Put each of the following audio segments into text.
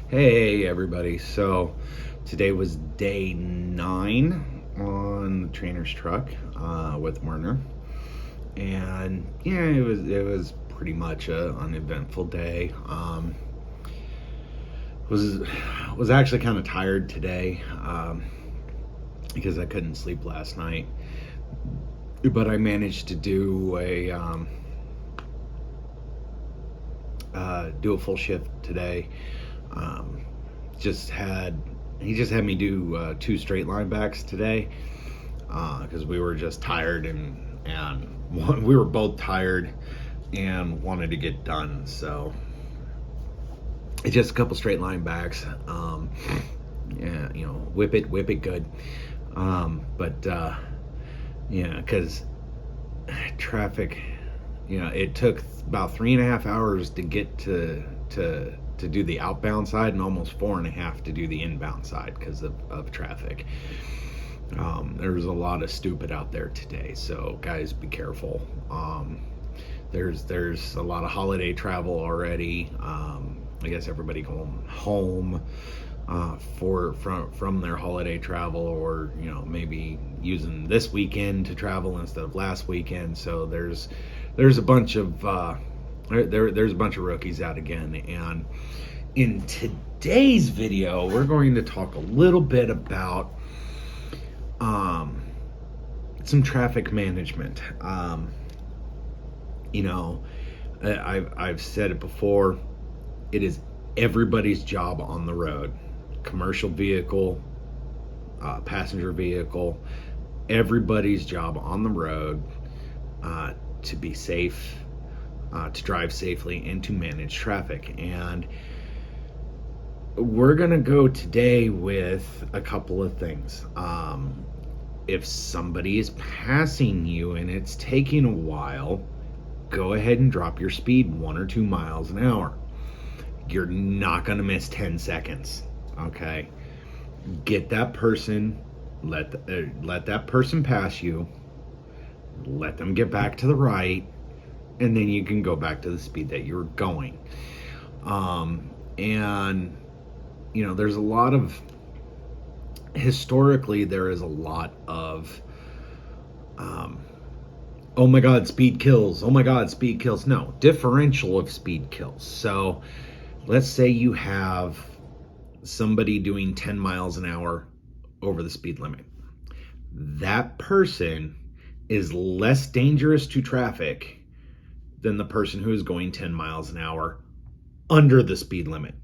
Hey everybody. So today was day 9 on the trainer's truck with Werner. And yeah, it was pretty much a uneventful day. Was was actually kind of tired today because I couldn't sleep last night. But I managed to do a full shift today. Um, just had He just had me do 2 straight line backs today because we were just tired and we were both tired and wanted to get done. So it's just a couple straight line backs. Yeah, whip it good. But yeah, because traffic. It took about 3.5 hours to get to do the outbound side, and almost 4.5 to do the inbound side because of traffic. There was a lot of stupid out there today, so guys, be careful. There's a lot of holiday travel already. I guess everybody going home from their holiday travel, or maybe using this weekend to travel instead of last weekend. So there's a bunch of there's a bunch of rookies out again. And in today's video, we're going to talk a little bit about some traffic management. I've said it before. It is everybody's job on the road, commercial vehicle, passenger vehicle, everybody's job on the road to be safe, to drive safely, and to manage traffic. And we're going to go today with a couple of things. If somebody is passing you and it's taking a while, go ahead and drop your speed 1 or 2 miles an hour. You're not going to miss 10 seconds. Okay? Get that person, let that person pass you, let them get back to the right, and then you can go back to the speed that you're going. And there's a lot of, historically, there is a lot of oh my god, speed kills, oh my god, speed kills. No, differential of speed kills. So let's say you have somebody doing 10 miles an hour over the speed limit. That person is less dangerous to traffic than the person who is going 10 miles an hour under the speed limit.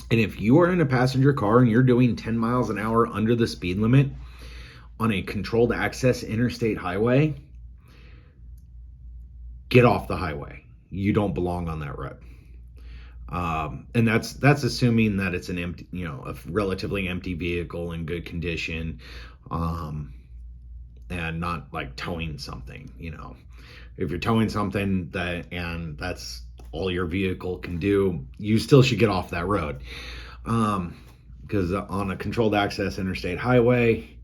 And if you are in a passenger car and you're doing 10 miles an hour under the speed limit on a controlled access interstate highway, get off the highway. You don't belong on that road. And that's assuming that it's an empty, a relatively empty vehicle in good condition, and not like towing something. If you're towing something that's all your vehicle can do, you still should get off that road. Because on a controlled access interstate highway,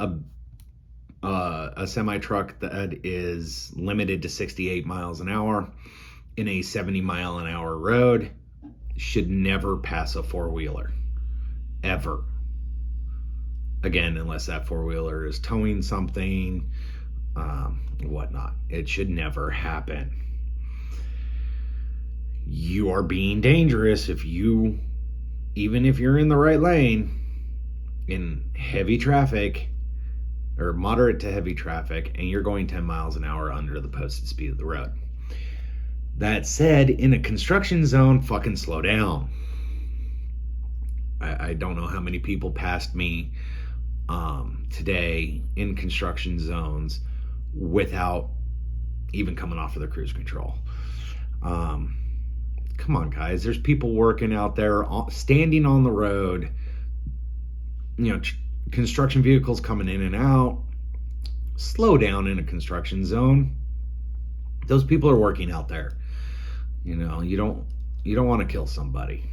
a semi truck that is limited to 68 miles an hour in a 70 mile an hour road should never pass a four-wheeler, ever. Again, unless that four-wheeler is towing something, whatnot. It should never happen. You are being dangerous even if you're in the right lane, in heavy traffic or moderate to heavy traffic, and you're going 10 miles an hour under the posted speed of the road. That said, in a construction zone, fucking slow down. I don't know how many people passed me today in construction zones without even coming off of the cruise control. Come on, guys. There's people working out there, standing on the road. Construction vehicles coming in and out. Slow down in a construction zone. Those people are working out there. You don't want to kill somebody,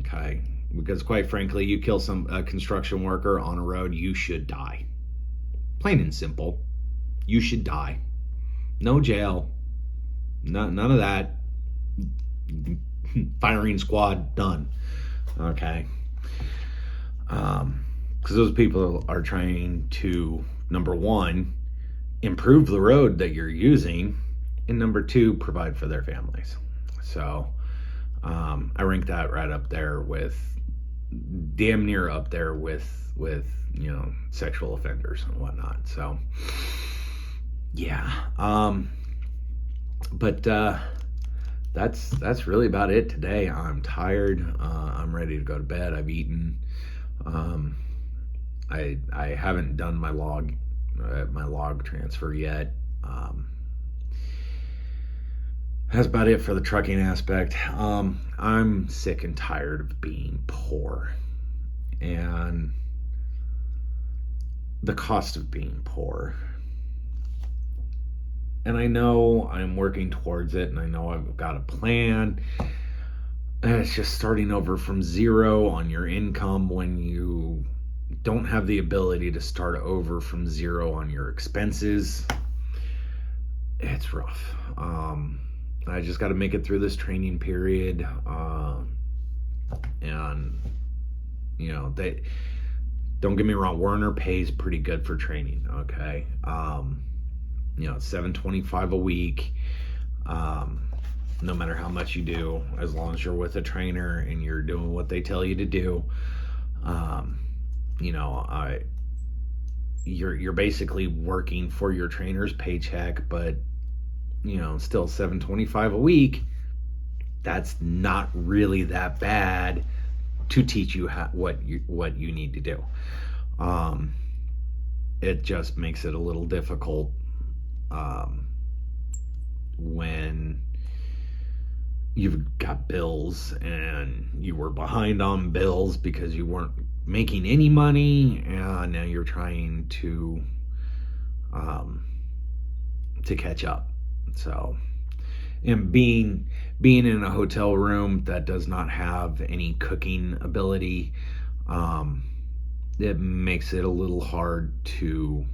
okay? Because quite frankly, you kill a construction worker on a road, you should die. Plain and simple. You should die. No jail. None of that. firing squad done. Okay. Because those people are trying to, number one, improve the road that you're using, and number two, provide for their families. So I rank that right up there with, damn near up there with sexual offenders and whatnot. So yeah. But that's really about it today. I'm tired. I'm ready to go to bed. I've eaten. I haven't done my log transfer yet. That's about it for the trucking aspect. I'm sick and tired of being poor and the cost of being poor. And I know I'm working towards it, and I know I've got a plan. And it's just starting over from zero on your income when you don't have the ability to start over from zero on your expenses. It's rough. I just got to make it through this training period. And they don't get me wrong, Werner pays pretty good for training. Okay. $725 a week. No matter how much you do, as long as you're with a trainer and you're doing what they tell you to do, you're basically working for your trainer's paycheck, but still $725 a week. That's not really that bad to teach you what you need to do. It just makes it a little difficult when you've got bills and you were behind on bills because you weren't making any money, and now you're trying to catch up. So, and being in a hotel room that does not have any cooking ability, it makes it a little hard to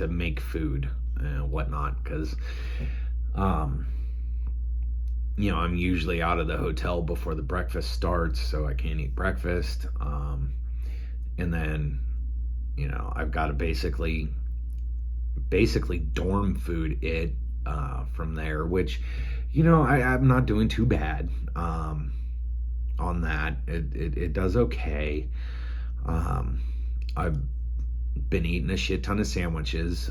make food and whatnot, because I'm usually out of the hotel before the breakfast starts, so I can't eat breakfast. And then I've got to basically dorm food it from there, which I'm not doing too bad on that. It does okay. I've been eating a shit ton of sandwiches,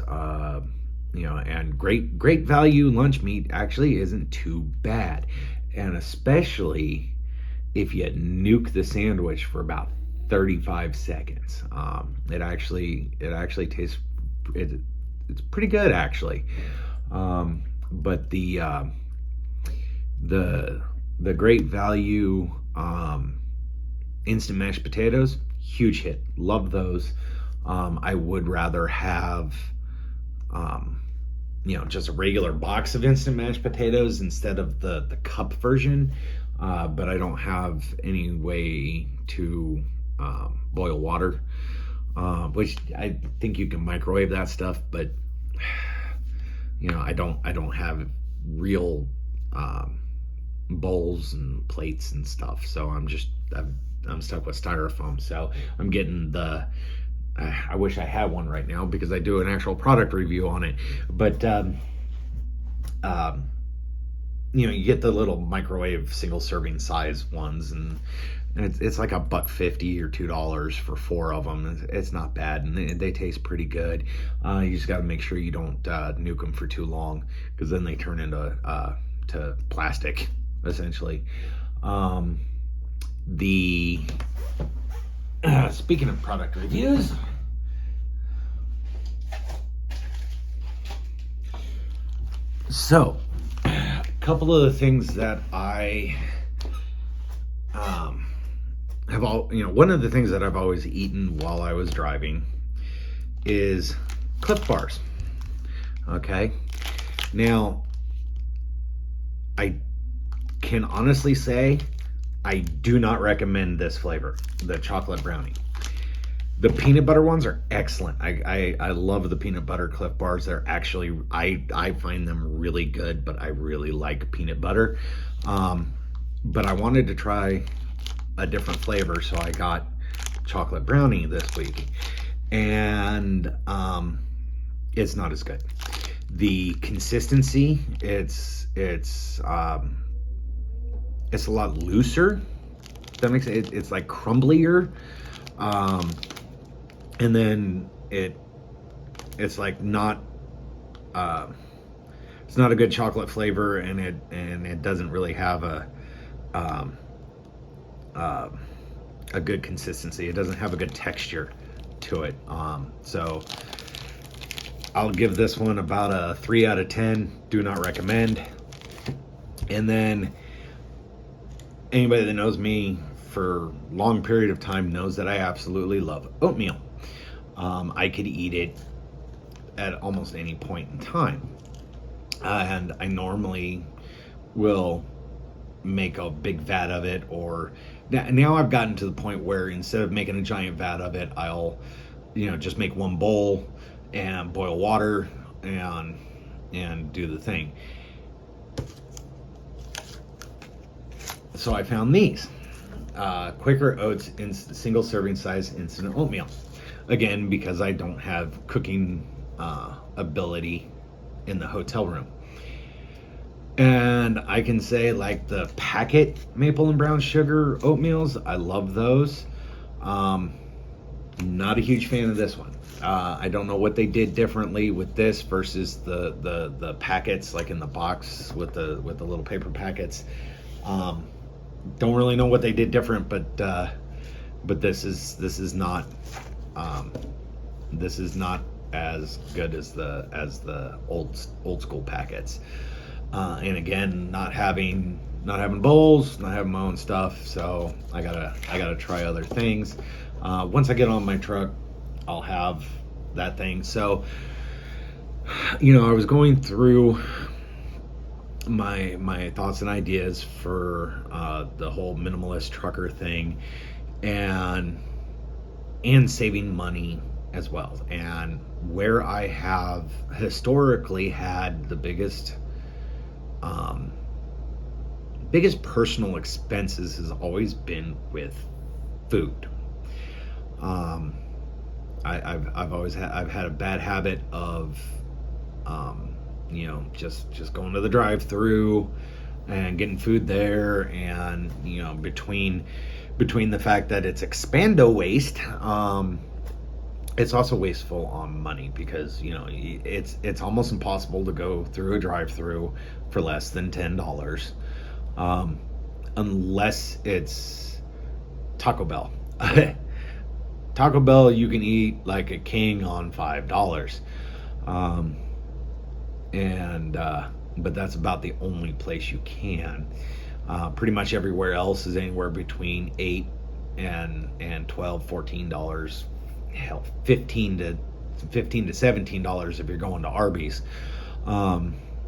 and great value lunch meat actually isn't too bad, and especially if you nuke the sandwich for about 35 seconds. It actually tastes, it's pretty good actually. But the great value instant mashed potatoes, huge hit. Love those. I would rather have just a regular box of instant mashed potatoes instead of the cup version, but I don't have any way to boil water, which I think you can microwave that stuff, but I don't have real bowls and plates and stuff, so I'm stuck with styrofoam. So I'm getting I wish I had one right now because I do an actual product review on it, but you get the little microwave single serving size ones, and it's like $1.50 or $2 for 4 of them. It's not bad, and they taste pretty good. You just got to make sure you don't nuke them for too long, because then they turn into to plastic essentially. Speaking of product reviews, so a couple of the things that I have one of the things that I've always eaten while I was driving is Cliff Bars. Okay, now I can honestly say I do not recommend this flavor, the chocolate brownie. The peanut butter ones are excellent. I love the peanut butter Cliff Bars. They're actually, I find them really good, but I really like peanut butter. Um, but I wanted to try a different flavor, so I got chocolate brownie this week, and it's not as good. The consistency, it's a lot looser. That makes it, it's like crumblier. Um, and then it's like not uh, it's not a good chocolate flavor, and it doesn't really have um, uh, a good consistency. It doesn't have a good texture to it. So I'll give this one about a 3 out of 10. Do not recommend. And then anybody that knows me for a long period of time knows that I absolutely love oatmeal. I could eat it at almost any point in time. And I normally will make a big vat of it, or now I've gotten to the point where instead of making a giant vat of it, I'll just make one bowl and boil water and do the thing. So I found these Quaker Oats in single serving size instant oatmeal. Again, because I don't have cooking ability in the hotel room. And I can say, like, the packet maple and brown sugar oatmeals, I love those. Not a huge fan of this one. I don't know what they did differently with this versus the packets, like in the box with the little paper packets. Don't really know what they did different, but this is not this is not as good as the old school packets. And again, not having bowls, not having my own stuff, so I gotta try other things. Once I get on my truck, I'll have that thing. So, I was going through my thoughts and ideas for the whole minimalist trucker thing, and saving money as well. And where I have historically had the biggest personal expenses has always been with food. I've had a bad habit of just going to the drive-through and getting food there, and between the fact that it's expando waste, it's also wasteful on money, because it's almost impossible to go through a drive-through for less than $10, unless it's Taco Bell. Taco Bell, you can eat like a king on $5, but that's about the only place you can. Pretty much everywhere else is anywhere between $8 and $12, $14. Hell, $15 to $17 if you're going to Arby's,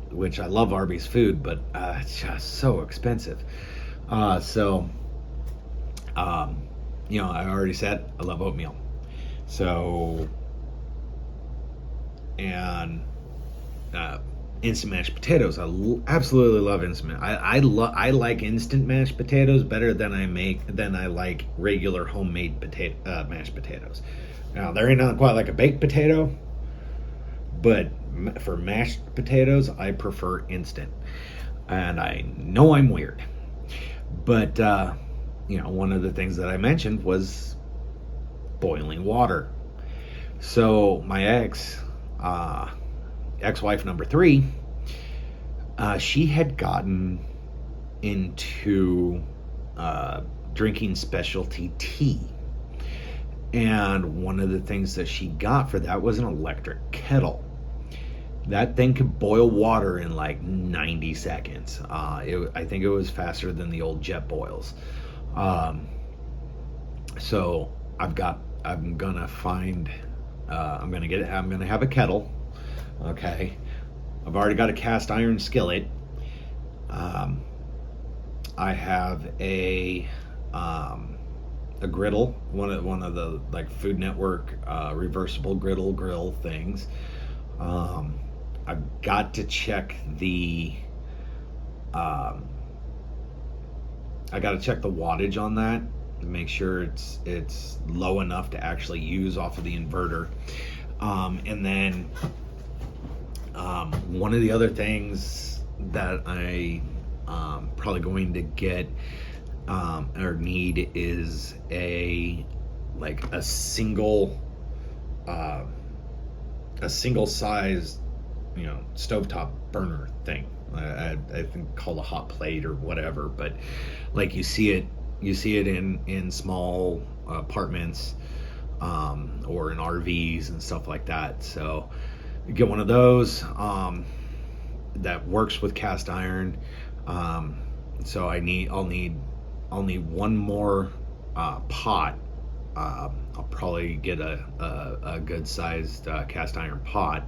which I love Arby's food, but it's just so expensive. I already said I love oatmeal. So, and instant mashed potatoes. I absolutely love instant. I like instant mashed potatoes better than I like regular homemade mashed potatoes. Now, there ain't nothing quite like a baked potato, but for mashed potatoes, I prefer instant. And I know I'm weird, but one of the things that I mentioned was boiling water. So my ex-wife number 3, she had gotten into drinking specialty tea. And one of the things that she got for that was an electric kettle. That thing could boil water in like 90 seconds. I think it was faster than the old jet boils. So I'm gonna have a kettle. Okay. I've already got a cast iron skillet. I have a a griddle, one of the like Food Network reversible grill things. Um, I've got to check the um, I got to check the wattage on that to make sure it's low enough to actually use off of the inverter. And then one of the other things that I probably going to get or need is a single uh, a single size, stovetop burner thing. I think called a hot plate or whatever, but like you see it in small apartments or in RVs and stuff like that. So get one of those that works with cast iron. So I'll need one more pot. I'll probably get a good sized cast iron pot,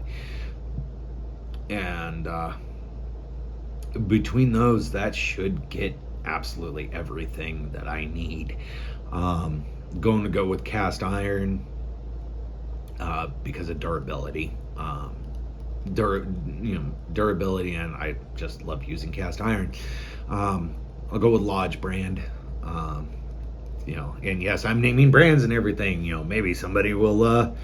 and between those, that should get absolutely everything that I need. Going to go with cast iron because of durability. Durability, and I just love using cast iron. I'll go with Lodge brand. And yes, I'm naming brands and everything. Maybe somebody will,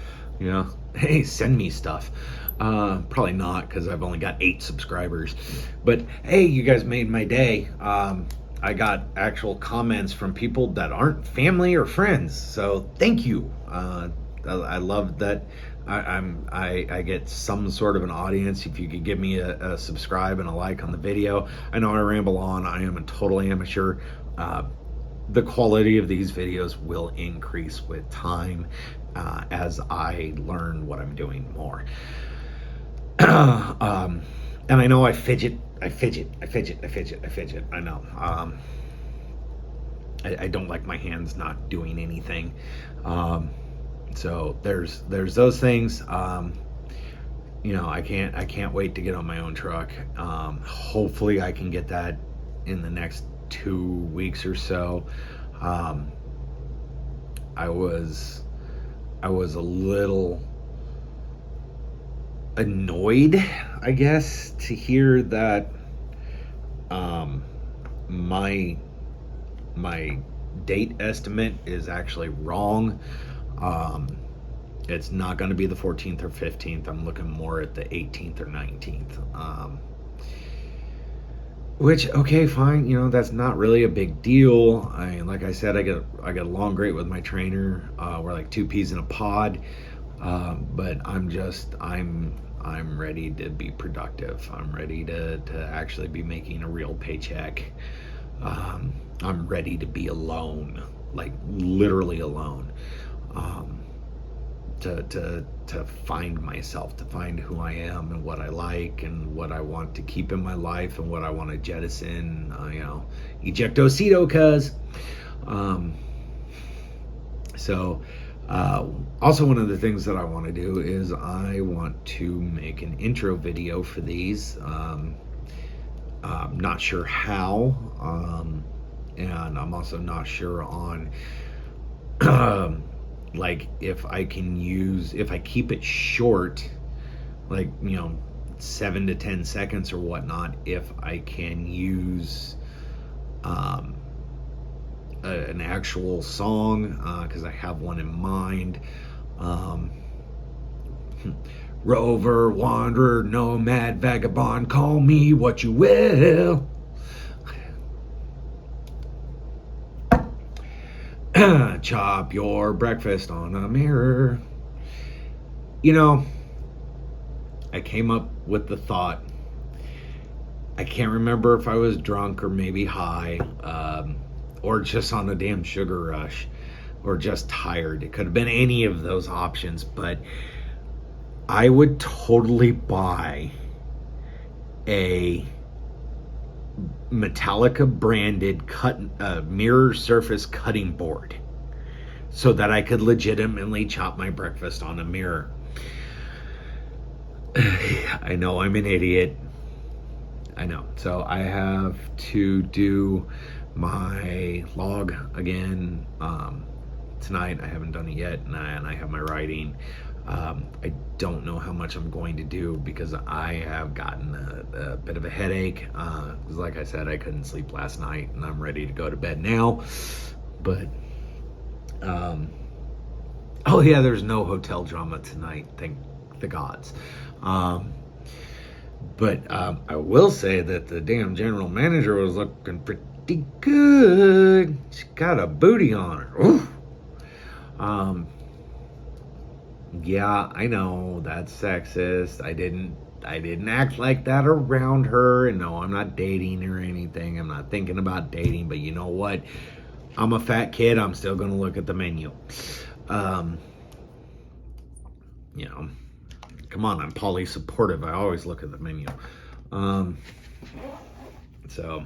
hey, send me stuff. Probably not, because I've only got 8 subscribers. But hey, you guys made my day. I got actual comments from people that aren't family or friends, so thank you. I love that. I get some sort of an audience. If you could give me a subscribe and a like on the video. I know I ramble on. I am a total amateur. The quality of these videos will increase with time as I learn what I'm doing more. And I know I fidget. I know. I don't like my hands not doing anything. So there's those things. I can't wait to get on my own truck. Hopefully I can get that in the next 2 weeks or so. I was a little annoyed, I guess, to hear that my date estimate is actually wrong. It's not going to be the 14th or 15th. I'm looking more at the 18th or 19th. Which, okay, fine. That's not really a big deal. Like I said, I get along great with my trainer. We're like 2 peas in a pod. But I'm ready to be productive. I'm ready to actually be making a real paycheck. I'm ready to be alone, like literally alone. To find myself, to find who I am and what I like and what I want to keep in my life and what I want to jettison, ejectocito, cuz. Also one of the things that I want to do is I want to make an intro video for these. I'm not sure how, and I'm also not sure on like if I keep it short, like 7 to 10 seconds or whatnot, if I can use an actual song, because I have one in mind. Rover, wanderer, nomad, vagabond, call me what you will. Chop your breakfast on a mirror. I came up with the thought. I can't remember if I was drunk or maybe high, or just on a damn sugar rush, or just tired. It could have been any of those options, but I would totally buy a Metallica branded mirror surface cutting board so that I could legitimately chop my breakfast on a mirror. I know I'm an idiot. I know. So I have to do my log again. tonight. I haven't done it yet, and I have my writing. I don't know how much I'm going to do because I have gotten a bit of a headache. Because like I said, I couldn't sleep last night, and I'm ready to go to bed now. But oh yeah, there's no hotel drama tonight. Thank the gods. But I will say that the damn general manager was looking pretty good. She got a booty on her. Oof. Yeah, I know that's sexist. I didn't act like that around her. And no, I'm not dating or anything. I'm not thinking about dating. But you know what? I'm a fat kid. I'm still gonna look at the menu. You know, come on. I'm poly supportive. I always look at the menu. So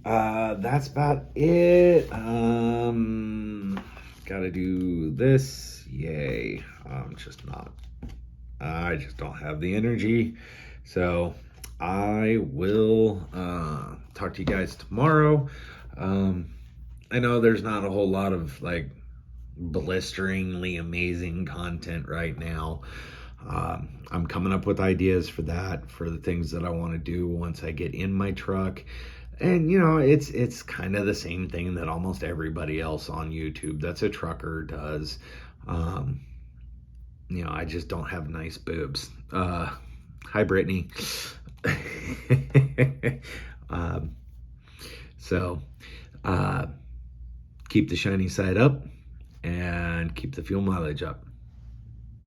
that's about it. Gotta do this. Yay. I just don't have the energy. So I will talk to you guys tomorrow. I know there's not a whole lot of like blisteringly amazing content right now. I'm coming up with ideas for that, for the things that I want to do once I get in my truck. And you know, it's kind of the same thing that almost everybody else on YouTube that's a trucker does. You know, I just don't have nice boobs. Hi, Brittany. So keep the shiny side up and keep the fuel mileage up.